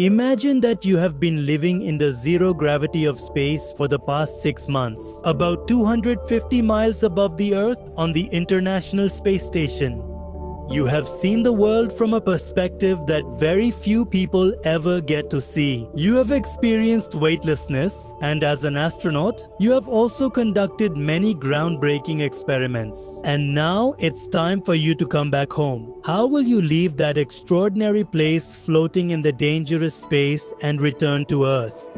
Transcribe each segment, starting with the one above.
Imagine that you have been living in the zero gravity of space for the past 6 months, about 250 miles above the Earth on the International Space Station. You have seen the world from a perspective that very few people ever get to see. You have experienced weightlessness, and as an astronaut, you have also conducted many groundbreaking experiments. And now it's time for you to come back home. How will you leave that extraordinary place floating in the dangerous space and return to Earth?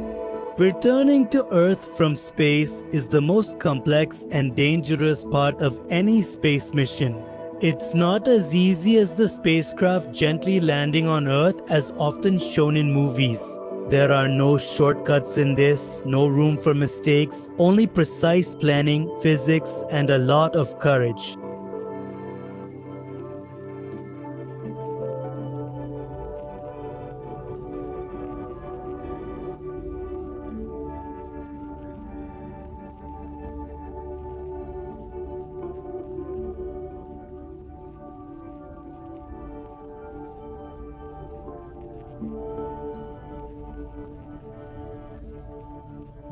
Returning to Earth from space is the most complex and dangerous part of any space mission. It's not as easy as the spacecraft gently landing on Earth as often shown in movies. There are no shortcuts in this, no room for mistakes, only precise planning, physics, and a lot of courage.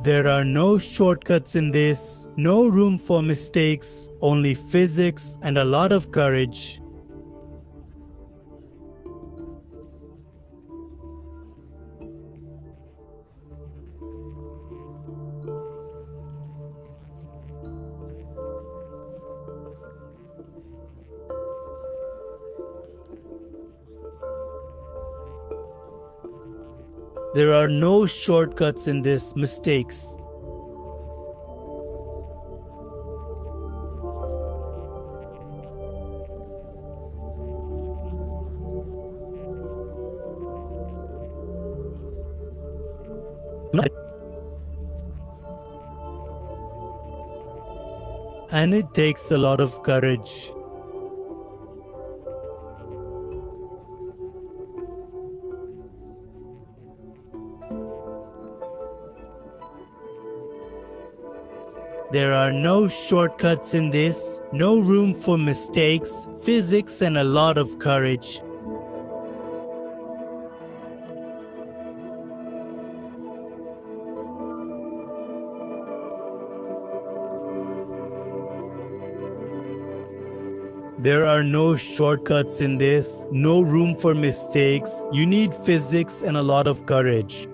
There are no shortcuts in this, no room for mistakes, only physics and a lot of courage. There are no shortcuts in this, mistakes. And it takes a lot of courage. There are no shortcuts in this, no room for mistakes, physics, and a lot of courage. There are no shortcuts in this, no room for mistakes. You need physics and a lot of courage.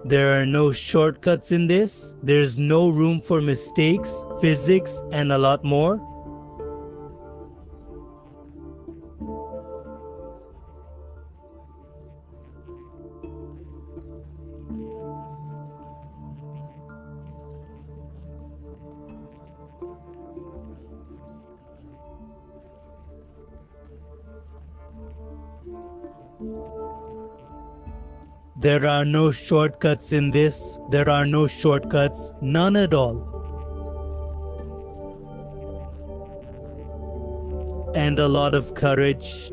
There are no shortcuts in this, there's no room for mistakes, physics, and a lot more. There are no shortcuts in this, there are no shortcuts, none at all. And a lot of courage.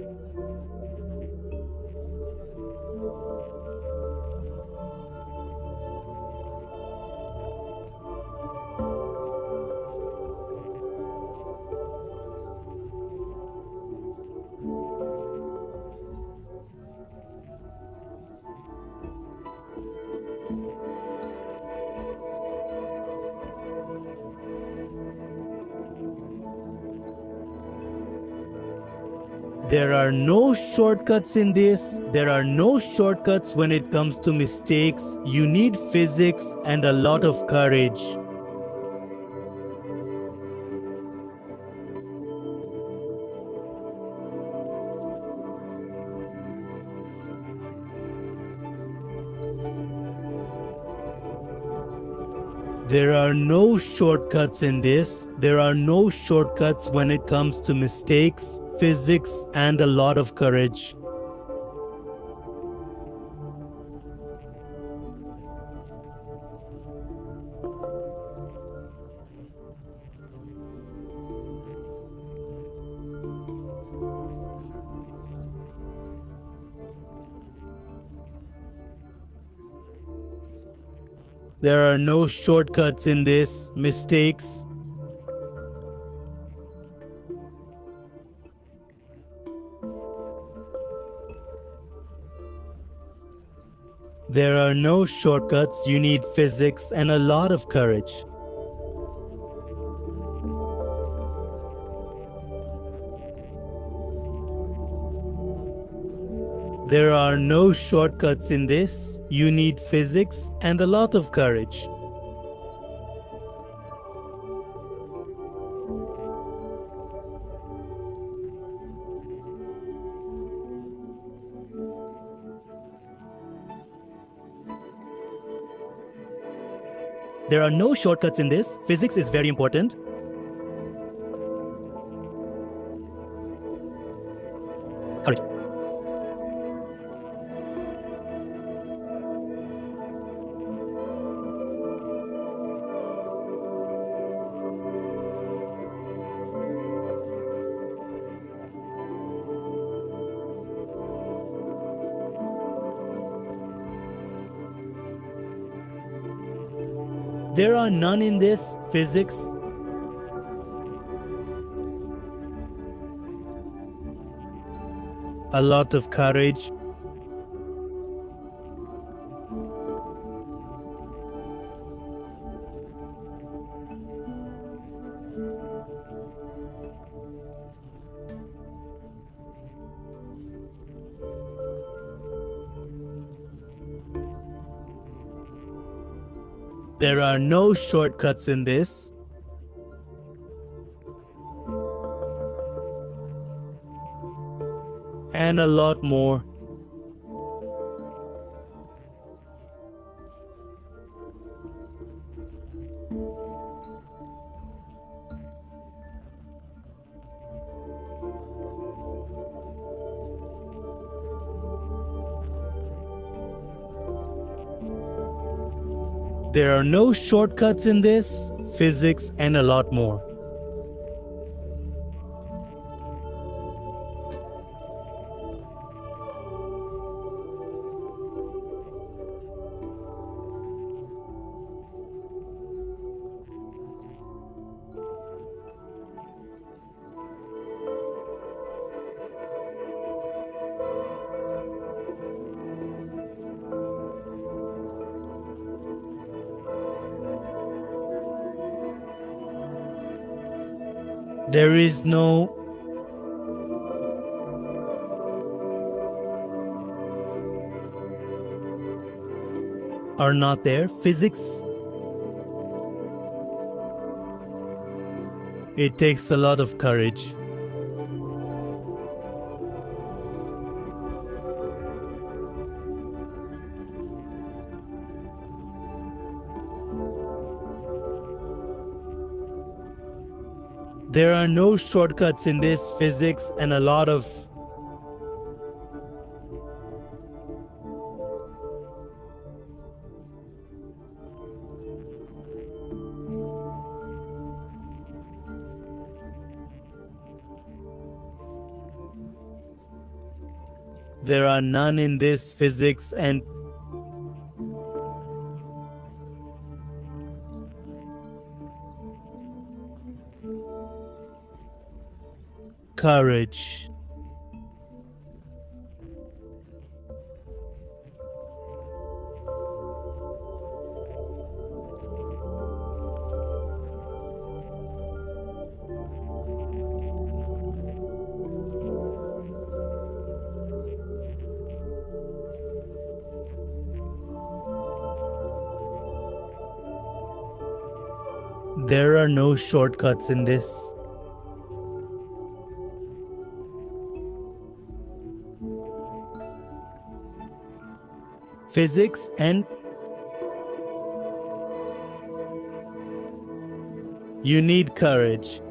There are no shortcuts in this, there are no shortcuts when it comes to mistakes. You need physics and a lot of courage. There are no shortcuts in this, there are no shortcuts when it comes to mistakes, physics, and a lot of courage. There are no shortcuts in this. Mistakes. There are no shortcuts. You need physics and a lot of courage. There are no shortcuts in this. You need physics and a lot of courage. There are no shortcuts in this. Physics is very important. Courage. There are none in this. Physics. A lot of courage. There are no shortcuts in this. And a lot more. There are no shortcuts in this. Physics and a lot more. There is no are not there. Physics. It takes a lot of courage. There are no shortcuts in this. Physics and a lot of there are none in this. Physics and courage. There are no shortcuts in this. Physics and you need courage.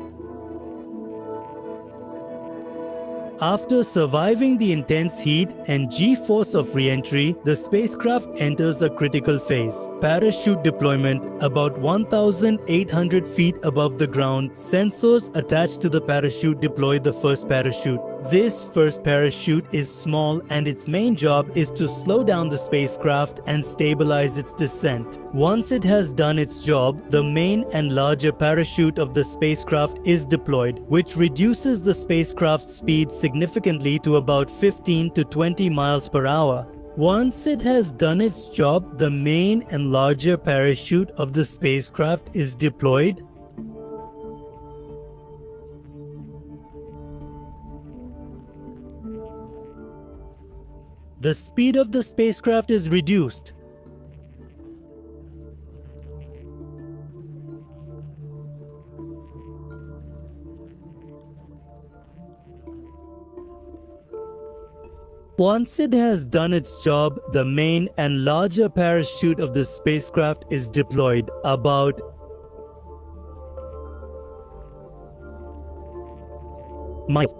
After surviving the intense heat and G-force of re-entry, the spacecraft enters a critical phase. Parachute deployment. About 1,800 feet above the ground, sensors attached to the parachute deploy the first parachute. This first parachute is small and its main job is to slow down the spacecraft and stabilize its descent. Once it has done its job, the main and larger parachute of the spacecraft is deployed, which reduces the spacecraft's speed significantly to about 15 to 20 miles per hour. Once it has done its job, the main and larger parachute of the spacecraft is deployed. The speed of the spacecraft is reduced. Once it has done its job, the main and larger parachute of the spacecraft is deployed about miles.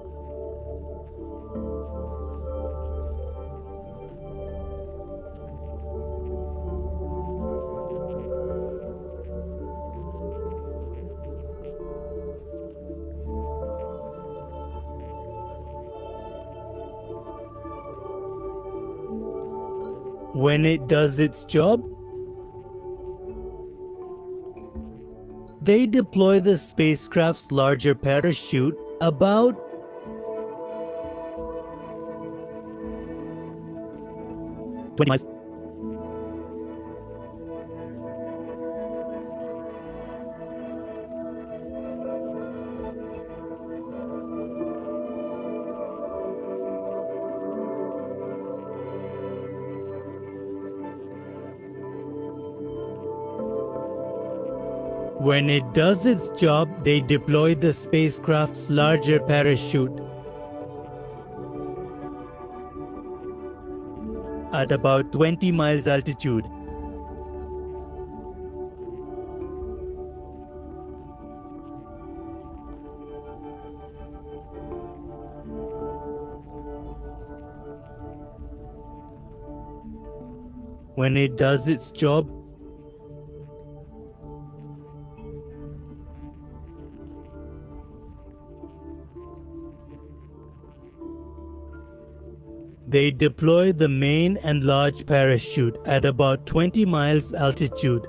When it does its job, they deploy the spacecraft's larger parachute about 20 miles. When it does its job, they deploy the spacecraft's larger parachute at about 20 miles altitude. When it does its job, they deploy the main and large parachute at about 20 miles altitude.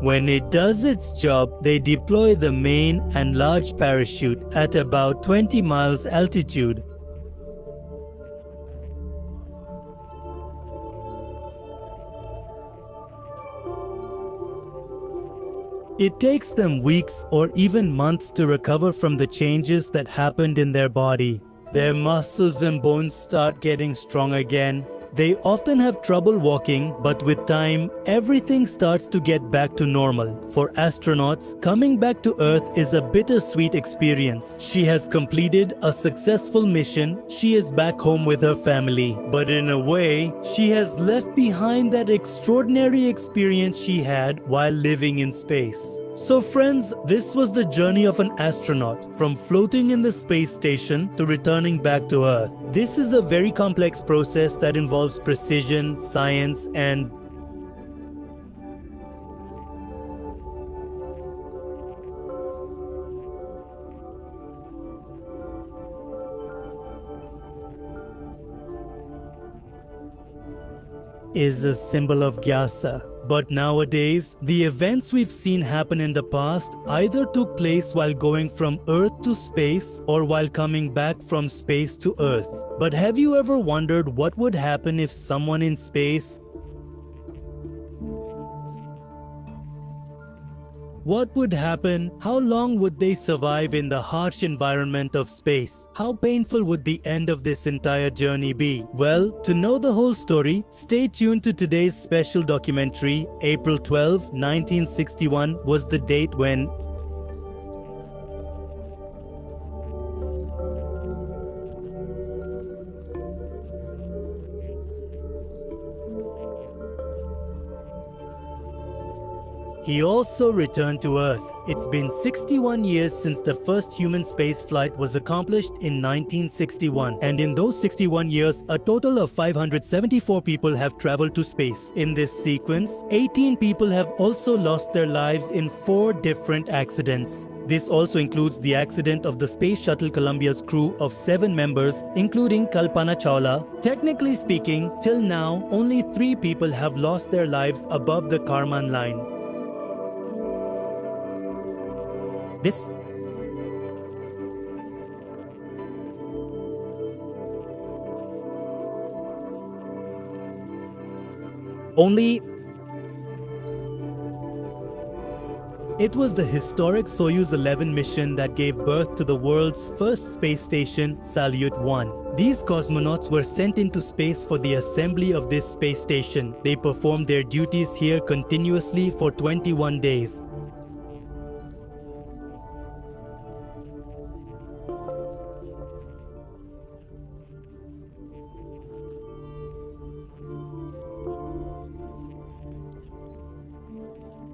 When it does its job, they deploy the main and large parachute at about 20 miles altitude. It takes them weeks or even months to recover from the changes that happened in their body. Their muscles and bones start getting strong again. They often have trouble walking, but with time, everything starts to get back to normal. For astronauts, coming back to Earth is a bittersweet experience. She has completed a successful mission, she is back home with her family. But in a way, she has left behind that extraordinary experience she had while living in space. So friends, this was the journey of an astronaut, from floating in the space station to returning back to Earth. This is a very complex process that involves precision, science, and is a symbol of Gyasa. But nowadays, the events we've seen happen in the past either took place while going from Earth to space or while coming back from space to Earth. But have you ever wondered what would happen if someone in space What would happen? How long would they survive in the harsh environment of space? How painful would the end of this entire journey be? Well, to know the whole story, stay tuned to today's special documentary. April 12, 1961 was the date when He also returned to Earth. It's been 61 years since the first human spaceflight was accomplished in 1961. And in those 61 years, a total of 574 people have traveled to space. In this sequence, 18 people have also lost their lives in 4 different accidents. This also includes the accident of the Space Shuttle Columbia's crew of 7 members, including Kalpana Chawla. Technically speaking, till now, only 3 people have lost their lives above the Kármán line. It was the historic Soyuz 11 mission that gave birth to the world's first space station, Salyut 1. These cosmonauts were sent into space for the assembly of this space station. They performed their duties here continuously for 21 days.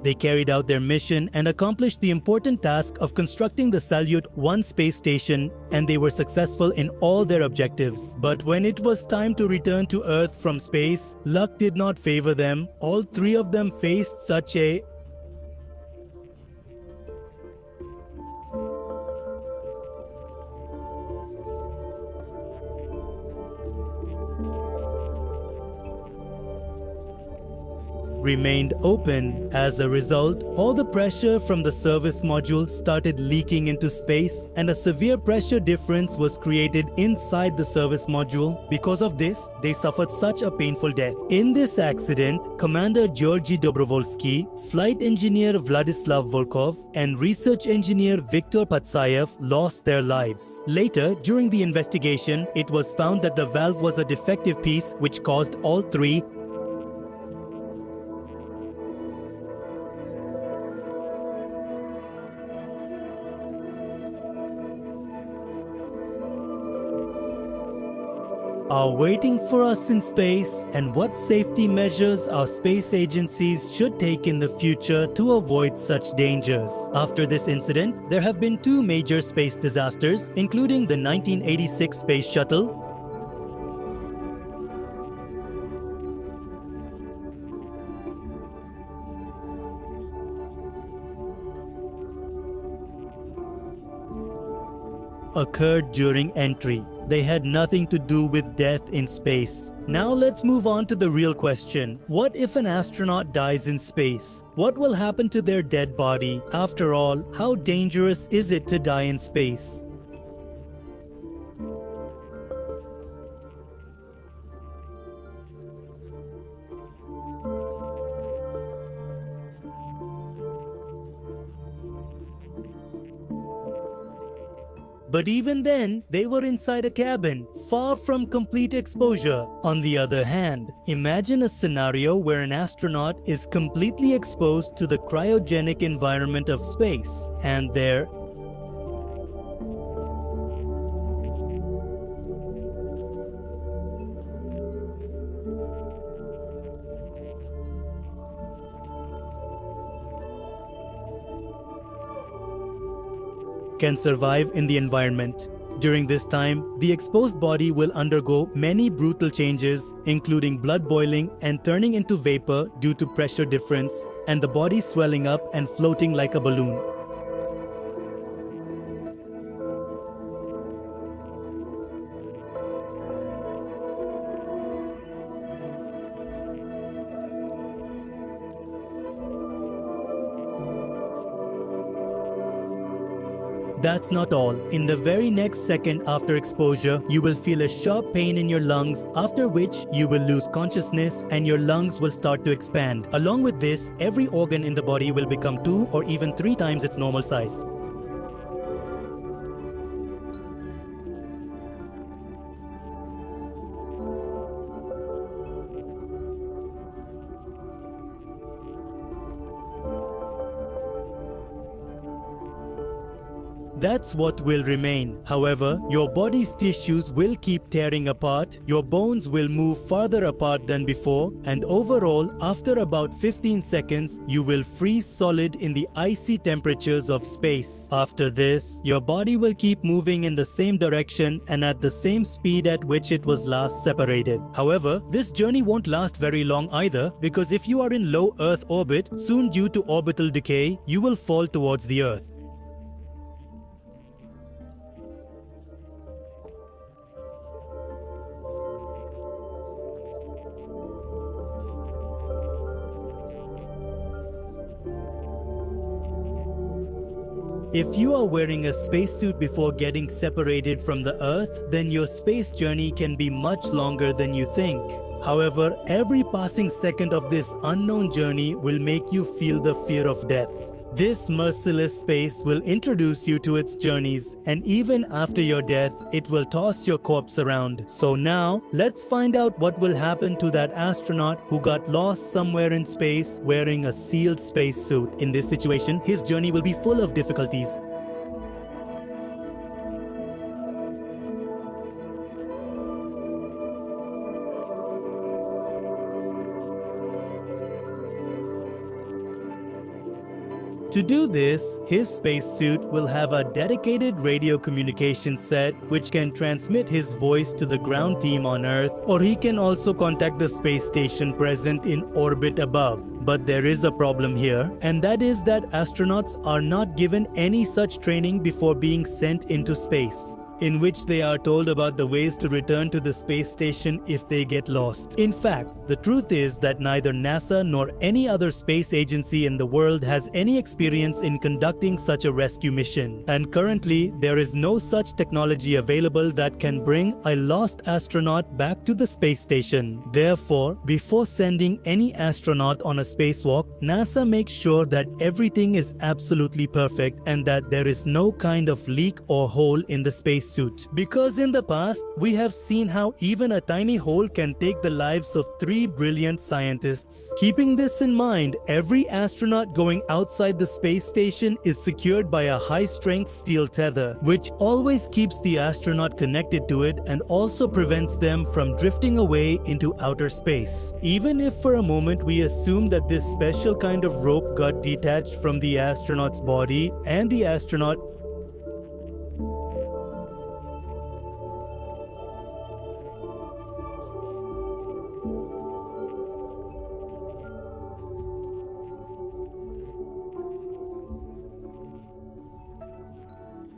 They carried out their mission and accomplished the important task of constructing the Salyut 1 space station, and they were successful in all their objectives. But when it was time to return to Earth from space, luck did not favor them. All 3 of them faced such a remained open. As a result, all the pressure from the service module started leaking into space, and a severe pressure difference was created inside the service module. Because of this, they suffered such a painful death. In this accident, Commander Georgy Dobrovolsky, flight engineer Vladislav Volkov, and research engineer Viktor Patsayev lost their lives. Later, during the investigation, it was found that the valve was a defective piece which caused all 3 are waiting for us in space, and what safety measures our space agencies should take in the future to avoid such dangers. After this incident, there have been 2 major space disasters, including the 1986 Space Shuttle occurred during entry. They had nothing to do with death in space. Now let's move on to the real question. What if an astronaut dies in space? What will happen to their dead body? After all, how dangerous is it to die in space? But even then, they were inside a cabin, far from complete exposure. On the other hand, imagine a scenario where an astronaut is completely exposed to the cryogenic environment of space, and there can survive in the environment. During this time, the exposed body will undergo many brutal changes, including blood boiling and turning into vapor due to pressure difference, and the body swelling up and floating like a balloon. That's not all. In the very next second after exposure, you will feel a sharp pain in your lungs, after which you will lose consciousness and your lungs will start to expand. Along with this, every organ in the body will become 2 or even 3 times its normal size. that's what will remain. However, your body's tissues will keep tearing apart, your bones will move farther apart than before, and overall, after about 15 seconds, you will freeze solid in the icy temperatures of space. After this, your body will keep moving in the same direction and at the same speed at which it was last separated. However, this journey won't last very long either, because if you are in low Earth orbit, soon due to orbital decay, you will fall towards the Earth. If you are wearing a spacesuit before getting separated from the Earth, then your space journey can be much longer than you think. However, every passing second of this unknown journey will make you feel the fear of death. This merciless space will introduce you to its journeys, and even after your death, it will toss your corpse around. So now, let's find out what will happen to that astronaut who got lost somewhere in space wearing a sealed spacesuit. In this situation, his journey will be full of difficulties. To do this, his spacesuit will have a dedicated radio communication set which can transmit his voice to the ground team on Earth, or he can also contact the space station present in orbit above. But there is a problem here, and that is that astronauts are not given any such training before being sent into space, in which they are told about the ways to return to the space station if they get lost. In fact, the truth is that neither NASA nor any other space agency in the world has any experience in conducting such a rescue mission. And currently, there is no such technology available that can bring a lost astronaut back to the space station. Therefore, before sending any astronaut on a spacewalk, NASA makes sure that everything is absolutely perfect and that there is no kind of leak or hole in the spacesuit. Because in the past, we have seen how even a tiny hole can take the lives of 3 brilliant scientists. Keeping this in mind, every astronaut going outside the space station is secured by a high-strength steel tether, which always keeps the astronaut connected to it and also prevents them from drifting away into outer space. Even if for a moment we assume that this special kind of rope got detached from the astronaut's body and the astronaut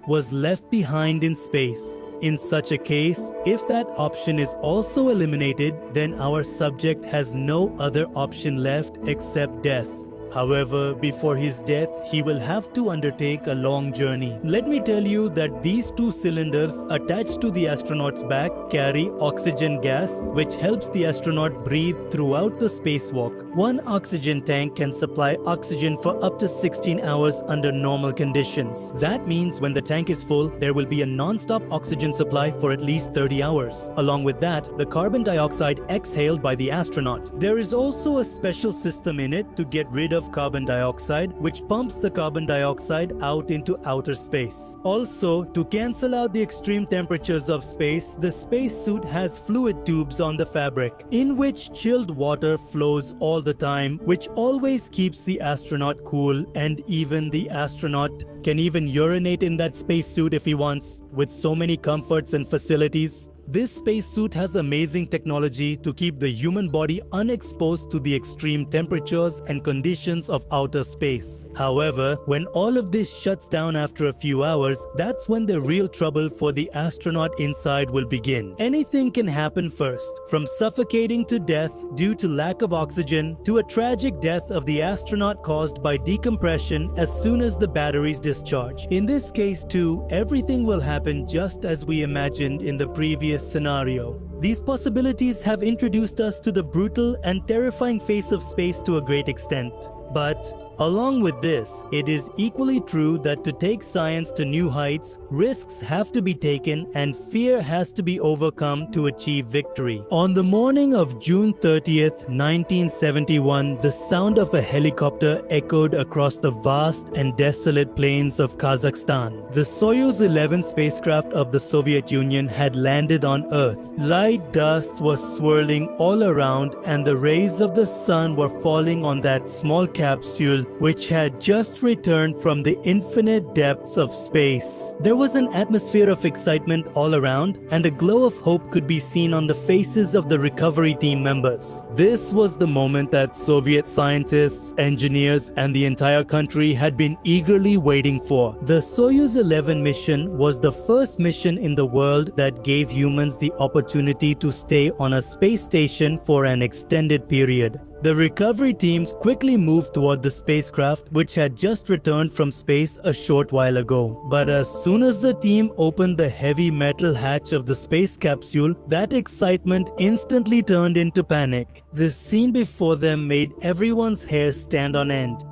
was left behind in space. In such a case, if that option is also eliminated, then our subject has no other option left except death. However, before his death, he will have to undertake a long journey. Let me tell you that these 2 cylinders attached to the astronaut's back carry oxygen gas, which helps the astronaut breathe throughout the spacewalk. One oxygen tank can supply oxygen for up to 16 hours under normal conditions. That means when the tank is full, there will be a non-stop oxygen supply for at least 30 hours. Along with that, the carbon dioxide exhaled by the astronaut. There is also a special system in it to get rid of carbon dioxide, which pumps the carbon dioxide out into outer space. Also, to cancel out the extreme temperatures of space, the spacesuit has fluid tubes on the fabric, in which chilled water flows all the time, which always keeps the astronaut cool, and even the astronaut can even urinate in that spacesuit if he wants. With so many comforts and facilities, this spacesuit has amazing technology to keep the human body unexposed to the extreme temperatures and conditions of outer space. However, when all of this shuts down after a few hours, that's when the real trouble for the astronaut inside will begin. Anything can happen first, from suffocating to death due to lack of oxygen, to a tragic death of the astronaut caused by decompression as soon as the batteries discharge. In this case too, everything will happen just as we imagined in the previous scenario. These possibilities have introduced us to the brutal and terrifying face of space to a great extent. But Along with this, it is equally true that to take science to new heights, risks have to be taken and fear has to be overcome to achieve victory. On the morning of June 30th, 1971, the sound of a helicopter echoed across the vast and desolate plains of Kazakhstan. The Soyuz 11 spacecraft of the Soviet Union had landed on Earth. Light dust was swirling all around and the rays of the sun were falling on that small capsule which had just returned from the infinite depths of space. There was an atmosphere of excitement all around, and a glow of hope could be seen on the faces of the recovery team members. This was the moment that Soviet scientists, engineers, and the entire country had been eagerly waiting for. The Soyuz 11 mission was the first mission in the world that gave humans the opportunity to stay on a space station for an extended period. The recovery teams quickly moved toward the spacecraft, which had just returned from space a short while ago. But as soon as the team opened the heavy metal hatch of the space capsule, that excitement instantly turned into panic. The scene before them made everyone's hair stand on end.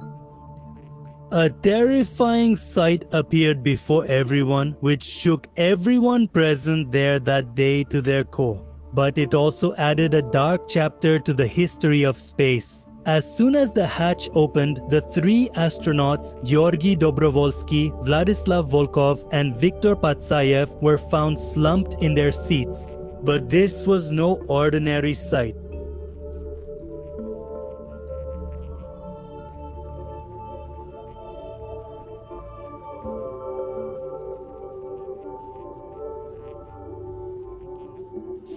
A terrifying sight appeared before everyone, which shook everyone present there that day to their core. But it also added a dark chapter to the history of space. As soon as the hatch opened, the three astronauts, Georgy Dobrovolsky, Vladislav Volkov, and Viktor Patsayev, were found slumped in their seats. But this was no ordinary sight.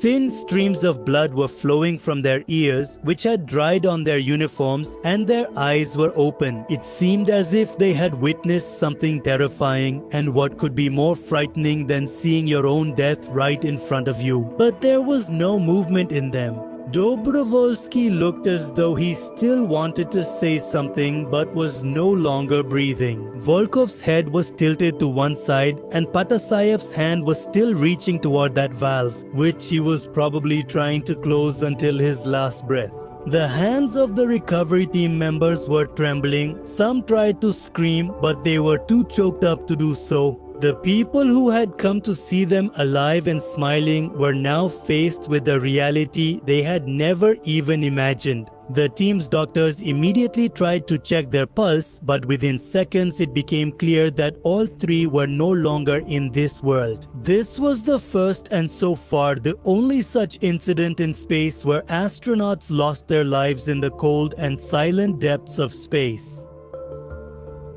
Thin streams of blood were flowing from their ears, which had dried on their uniforms, and their eyes were open. It seemed as if they had witnessed something terrifying, and what could be more frightening than seeing your own death right in front of you? But there was no movement in them. Dobrovolsky looked as though he still wanted to say something but was no longer breathing. Volkov's head was tilted to one side and Patasayev's hand was still reaching toward that valve, which he was probably trying to close until his last breath. The hands of the recovery team members were trembling. Some tried to scream, but they were too choked up to do so. The people who had come to see them alive and smiling were now faced with a reality they had never even imagined. The team's doctors immediately tried to check their pulse, but within seconds it became clear that all three were no longer in this world. This was the first and so far the only such incident in space where astronauts lost their lives in the cold and silent depths of space.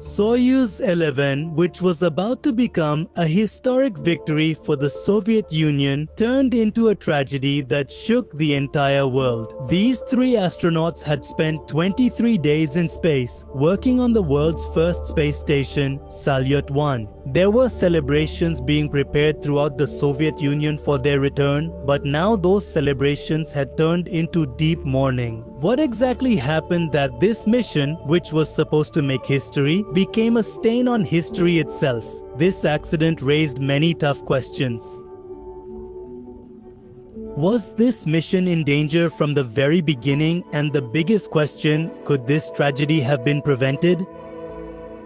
Soyuz 11, which was about to become a historic victory for the Soviet Union, turned into a tragedy that shook the entire world. These three astronauts had spent 23 days in space, working on the world's first space station, Salyut 1. There were celebrations being prepared throughout the Soviet Union for their return, but now those celebrations had turned into deep mourning. What exactly happened that this mission, which was supposed to make history, became a stain on history itself? This accident raised many tough questions. Was this mission in danger from the very beginning? And the biggest question, could this tragedy have been prevented?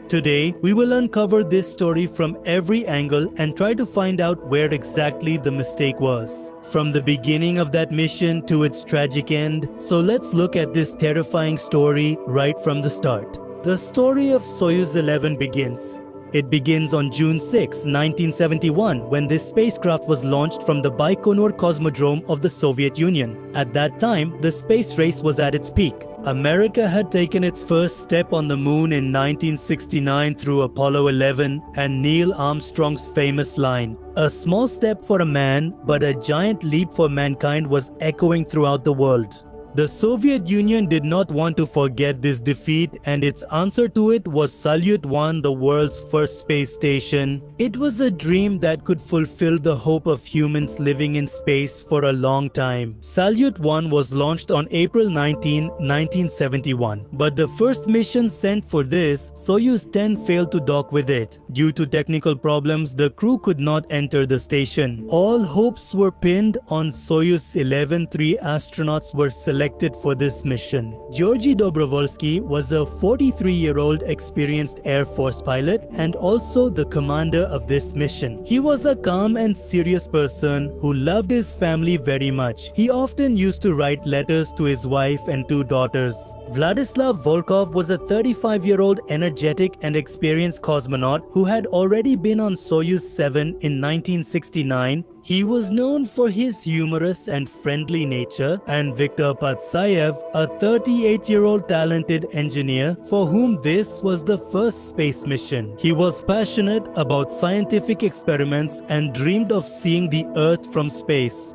Today, we will uncover this story from every angle and try to find out where exactly the mistake was. From the beginning of that mission to its tragic end, so let's look at this terrifying story right from the start. The story of Soyuz 11 begins. It begins on June 6, 1971, when this spacecraft was launched from the Baikonur Cosmodrome of the Soviet Union. At that time, the space race was at its peak. America had taken its first step on the moon in 1969 through Apollo 11 and Neil Armstrong's famous line, "A small step for a man, but a giant leap for mankind," was echoing throughout the world. The Soviet Union did not want to forget this defeat, and its answer to it was Salyut 1, the world's first space station. It was a dream that could fulfill the hope of humans living in space for a long time. Salyut 1 was launched on April 19, 1971. But the first mission sent for this, Soyuz 10, failed to dock with it. Due to technical problems, the crew could not enter the station. All hopes were pinned on Soyuz 11. 3 astronauts were selected selected for this mission. Georgy Dobrovolsky was a 43-year-old experienced Air Force pilot and also the commander of this mission. He was a calm and serious person who loved his family very much. He often used to write letters to his wife and two daughters. Vladislav Volkov was a 35-year-old energetic and experienced cosmonaut who had already been on Soyuz 7 in 1969. He was known for his humorous and friendly nature, and Viktor Patsayev, a 38-year-old talented engineer for whom this was the first space mission. He was passionate about scientific experiments and dreamed of seeing the Earth from space.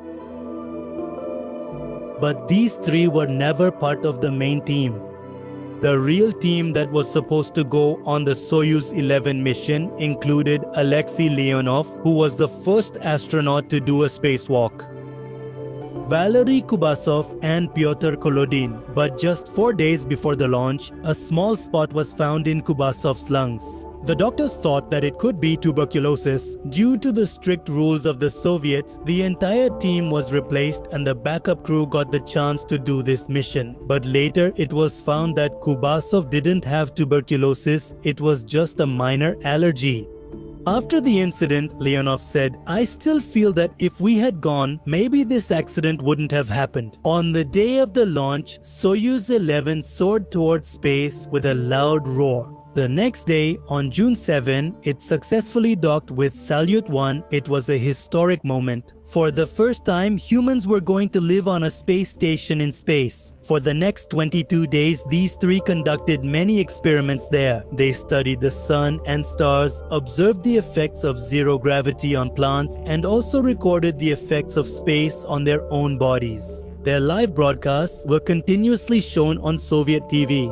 But these three were never part of the main team. The real team that was supposed to go on the Soyuz 11 mission included Alexei Leonov, who was the first astronaut to do a spacewalk, Valery Kubasov and Pyotr Kolodin. But just 4 days before the launch, a small spot was found in Kubasov's lungs. The doctors thought that it could be tuberculosis. Due to the strict rules of the Soviets, the entire team was replaced and the backup crew got the chance to do this mission. But later it was found that Kubasov didn't have tuberculosis, it was just a minor allergy. After the incident, Leonov said, "I still feel that if we had gone, maybe this accident wouldn't have happened." On the day of the launch, Soyuz 11 soared towards space with a loud roar. The next day, on June 7, it successfully docked with Salyut 1. It was a historic moment. For the first time, humans were going to live on a space station in space. For the next 22 days, these three conducted many experiments there. They studied the sun and stars, observed the effects of zero gravity on plants, and also recorded the effects of space on their own bodies. Their live broadcasts were continuously shown on Soviet TV.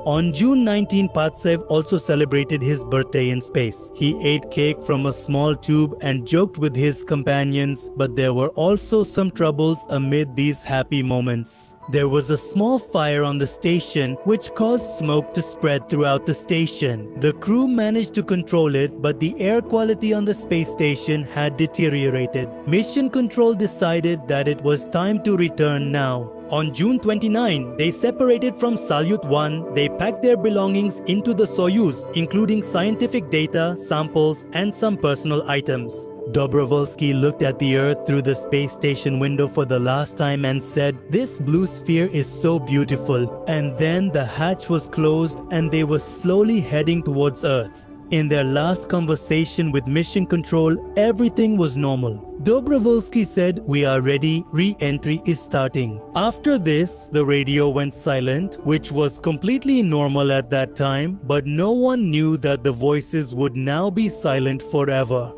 On June 19, Patsayev also celebrated his birthday in space. He ate cake from a small tube and joked with his companions, but there were also some troubles amid these happy moments. There was a small fire on the station which caused smoke to spread throughout the station. The crew managed to control it, but the air quality on the space station had deteriorated. Mission Control decided that it was time to return now. On June 29, they separated from Salyut 1. They packed their belongings into the Soyuz, including scientific data, samples, and some personal items. Dobrovolsky looked at the Earth through the space station window for the last time and said, "This blue sphere is so beautiful." And then the hatch was closed and they were slowly heading towards Earth. In their last conversation with Mission Control, everything was normal. Dobrovolsky said, "We are ready, re-entry is starting." After this, the radio went silent, which was completely normal at that time, but no one knew that the voices would now be silent forever.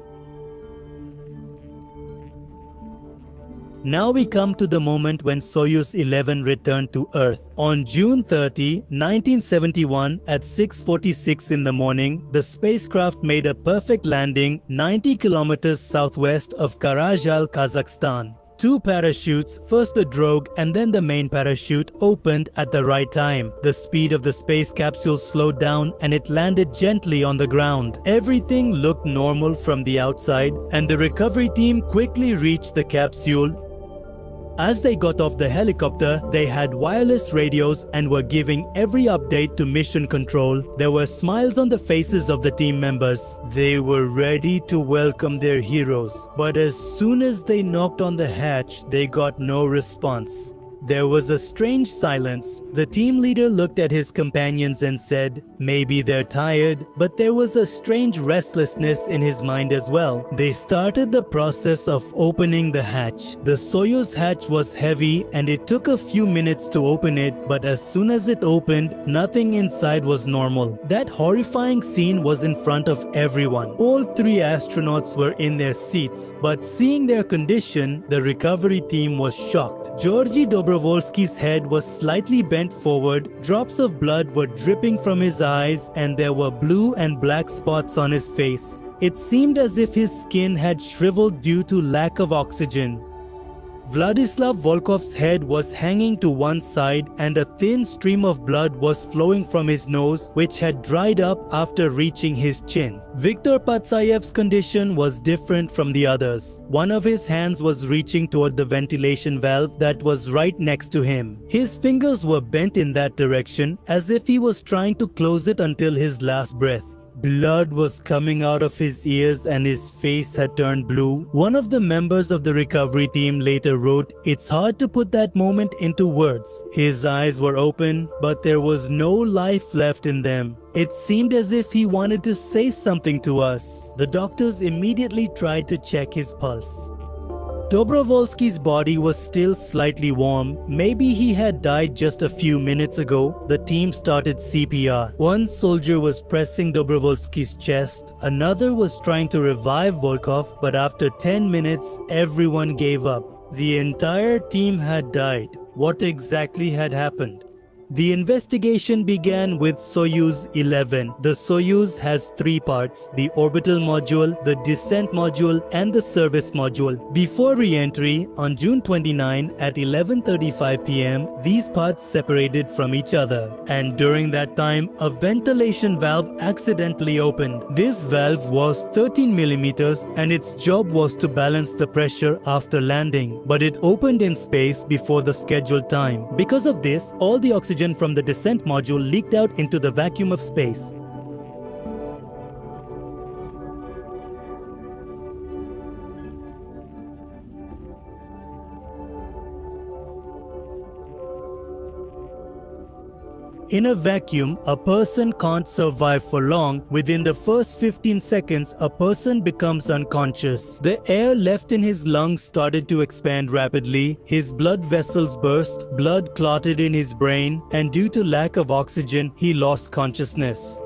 Now we come to the moment when Soyuz 11 returned to Earth. On June 30, 1971 at 6:46 in the morning, the spacecraft made a perfect landing 90 kilometers southwest of Karajal, Kazakhstan. Two parachutes, first the drogue and then the main parachute, opened at the right time. The speed of the space capsule slowed down and it landed gently on the ground. Everything looked normal from the outside and the recovery team quickly reached the capsule. As they got off the helicopter, they had wireless radios and were giving every update to Mission Control. There were smiles on the faces of the team members. They were ready to welcome their heroes. But as soon as they knocked on the hatch, they got no response. There was a strange silence. The team leader looked at his companions and said, "Maybe they're tired," but there was a strange restlessness in his mind as well. They started the process of opening the hatch. The Soyuz hatch was heavy and it took a few minutes to open it, but as soon as it opened, nothing inside was normal. That horrifying scene was in front of everyone. All three astronauts were in their seats, but seeing their condition, the recovery team was shocked. Georgy Dobrovolsky's head was slightly bent forward, drops of blood were dripping from his eyes, and there were blue and black spots on his face. It seemed as if his skin had shriveled due to lack of oxygen. Vladislav Volkov's head was hanging to one side and a thin stream of blood was flowing from his nose, which had dried up after reaching his chin. Viktor Patsayev's condition was different from the others. One of his hands was reaching toward the ventilation valve that was right next to him. His fingers were bent in that direction as if he was trying to close it until his last breath. Blood was coming out of his ears and his face had turned blue. One of the members of the recovery team later wrote, "It's hard to put that moment into words. His eyes were open, but there was no life left in them. It seemed as if he wanted to say something to us." The doctors immediately tried to check his pulse. Dobrovolsky's body was still slightly warm. Maybe he had died just a few minutes ago. The team started CPR. One soldier was pressing Dobrovolsky's chest. Another was trying to revive Volkov, but after 10 minutes, everyone gave up. The entire team had died. What exactly had happened? The investigation began with Soyuz 11. The Soyuz has three parts: the orbital module, the descent module, and the service module. Before re-entry, on June 29 at 11:35 p.m., these parts separated from each other. And during that time, a ventilation valve accidentally opened. This valve was 13 millimeters and its job was to balance the pressure after landing. But it opened in space before the scheduled time. Because of this, all the oxygen from the descent module leaked out into the vacuum of space. In a vacuum, a person can't survive for long. Within the first 15 seconds, a person becomes unconscious. The air left in his lungs started to expand rapidly. His blood vessels burst, blood clotted in his brain, and due to lack of oxygen, he lost consciousness.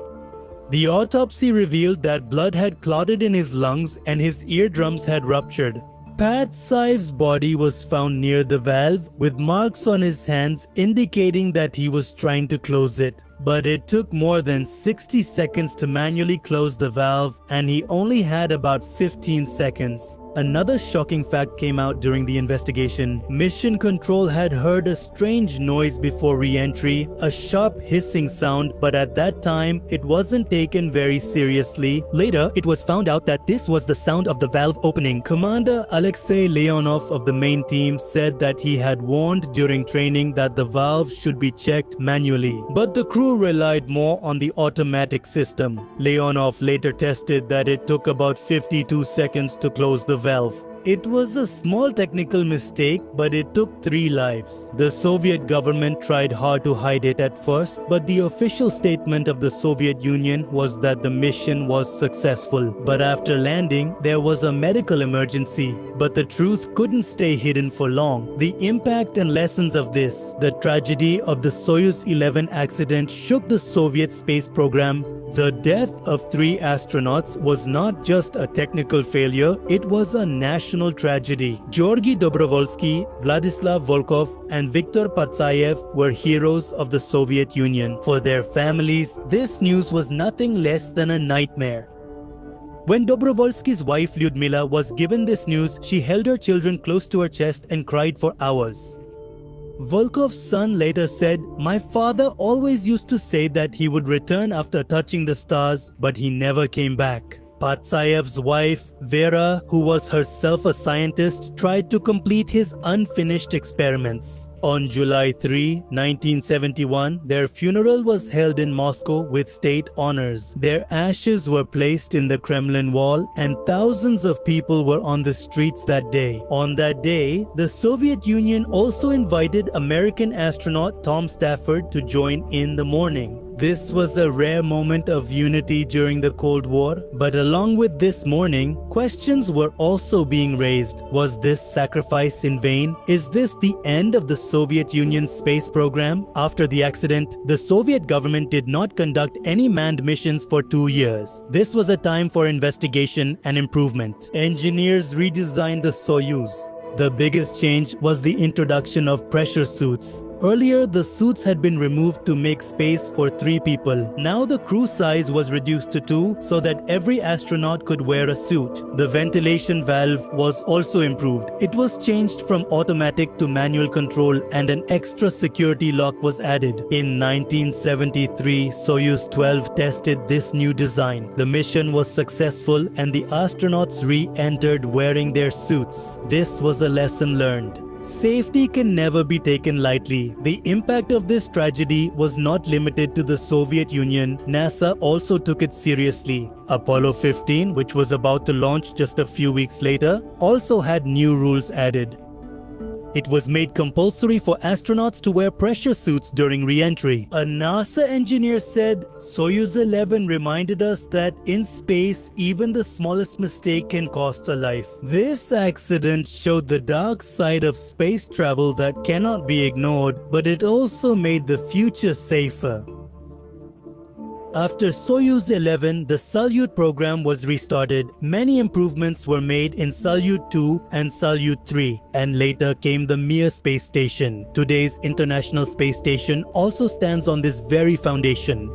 The autopsy revealed that blood had clotted in his lungs and his eardrums had ruptured. Patsayev's body was found near the valve with marks on his hands indicating that he was trying to close it. But it took more than 60 seconds to manually close the valve and he only had about 15 seconds. Another shocking fact came out during the investigation. Mission Control had heard a strange noise before re-entry, a sharp hissing sound, but at that time, it wasn't taken very seriously. Later, it was found out that this was the sound of the valve opening. Commander Alexei Leonov of the main team said that he had warned during training that the valve should be checked manually. But the crew relied more on the automatic system. Leonov later tested that it took about 52 seconds to close the valve. It was a small technical mistake, but it took 3 lives. The Soviet government tried hard to hide it at first, but the official statement of the Soviet Union was that the mission was successful. But after landing, there was a medical emergency. But the truth couldn't stay hidden for long. The impact and lessons of this, the tragedy of the Soyuz 11 accident, shook the Soviet space program. The death of 3 astronauts was not just a technical failure, it was a national tragedy. Georgy Dobrovolsky, Vladislav Volkov, and Viktor Patsayev were heroes of the Soviet Union. For their families, this news was nothing less than a nightmare. When Dobrovolsky's wife Lyudmila was given this news, she held her children close to her chest and cried for hours. Volkov's son later said, "My father always used to say that he would return after touching the stars, but he never came back." Patsayev's wife, Vera, who was herself a scientist, tried to complete his unfinished experiments. On July 3, 1971, their funeral was held in Moscow with state honors. Their ashes were placed in the Kremlin wall and thousands of people were on the streets that day. On that day, the Soviet Union also invited American astronaut Tom Stafford to join in the mourning. This was a rare moment of unity during the Cold War, but along with this mourning, questions were also being raised. Was this sacrifice in vain? Is this the end of the Soviet Union's space program? After the accident, the Soviet government did not conduct any manned missions for 2 years. This was a time for investigation and improvement. Engineers redesigned the Soyuz. The biggest change was the introduction of pressure suits. Earlier, the suits had been removed to make space for 3 people. Now the crew size was reduced to 2 so that every astronaut could wear a suit. The ventilation valve was also improved. It was changed from automatic to manual control and an extra security lock was added. In 1973, Soyuz 12 tested this new design. The mission was successful and the astronauts re-entered wearing their suits. This was a lesson learned. Safety can never be taken lightly. The impact of this tragedy was not limited to the Soviet Union. NASA also took it seriously. Apollo 15, which was about to launch just a few weeks later, also had new rules added. It was made compulsory for astronauts to wear pressure suits during re-entry. A NASA engineer said, Soyuz 11 reminded us that in space, even the smallest mistake can cost a life. This accident showed the dark side of space travel that cannot be ignored, but it also made the future safer. After Soyuz 11, the Salyut program was restarted. Many improvements were made in Salyut 2 and Salyut 3, and later came the Mir space station. Today's International Space Station also stands on this very foundation.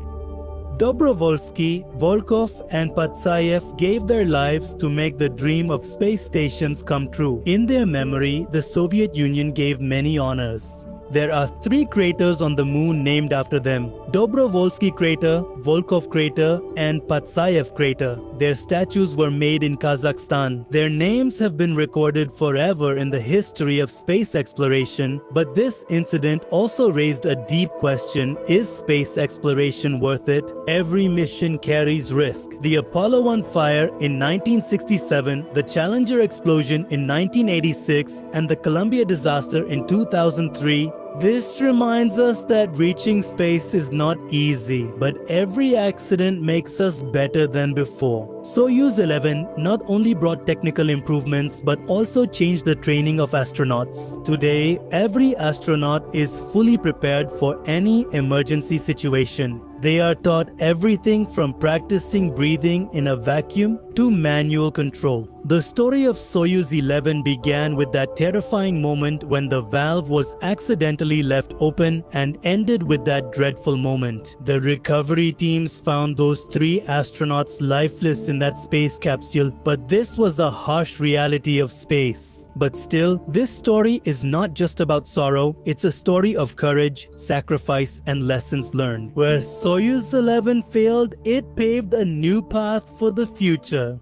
Dobrovolsky, Volkov, and Patsayev gave their lives to make the dream of space stations come true. In their memory, the Soviet Union gave many honors. There are 3 craters on the moon named after them: Dobrovolsky crater, Volkov crater, and Patsayev crater. Their statues were made in Kazakhstan. Their names have been recorded forever in the history of space exploration, but this incident also raised a deep question: is space exploration worth it? Every mission carries risk. The Apollo 1 fire in 1967, the Challenger explosion in 1986, and the Columbia disaster in 2003. This reminds us that reaching space is not easy, but every accident makes us better than before. Soyuz 11 not only brought technical improvements but also changed the training of astronauts. Today, every astronaut is fully prepared for any emergency situation. They are taught everything from practicing breathing in a vacuum to manual control. The story of Soyuz 11 began with that terrifying moment when the valve was accidentally left open and ended with that dreadful moment. The recovery teams found those 3 astronauts lifeless in that space capsule, but this was a harsh reality of space. But still, this story is not just about sorrow, it's a story of courage, sacrifice, and lessons learned. Where Soyuz 11 failed, it paved a new path for the future.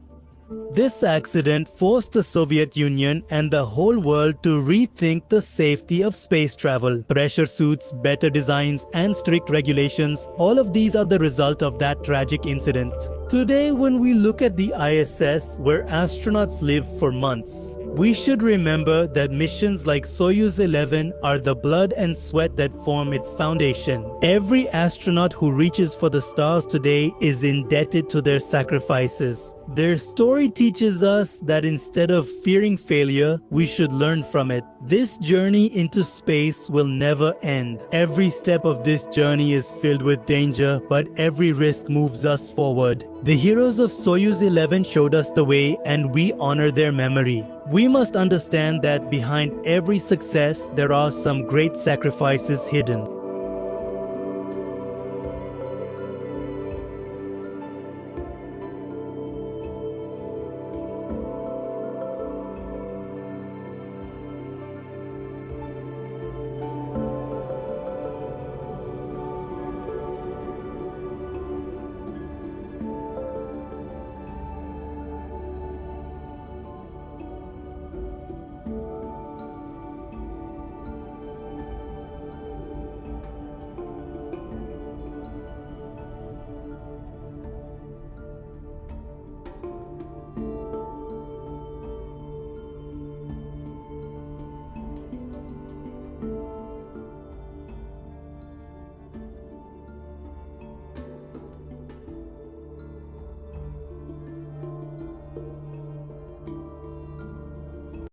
This accident forced the Soviet Union and the whole world to rethink the safety of space travel. Pressure suits, better designs, and strict regulations, all of these are the result of that tragic incident. Today, when we look at the ISS, where astronauts live for months, we should remember that missions like Soyuz 11 are the blood and sweat that form its foundation. Every astronaut who reaches for the stars today is indebted to their sacrifices. Their story teaches us that instead of fearing failure, we should learn from it. This journey into space will never end. Every step of this journey is filled with danger, but every risk moves us forward. The heroes of Soyuz 11 showed us the way, and we honor their memory. We must understand that behind every success, there are some great sacrifices hidden.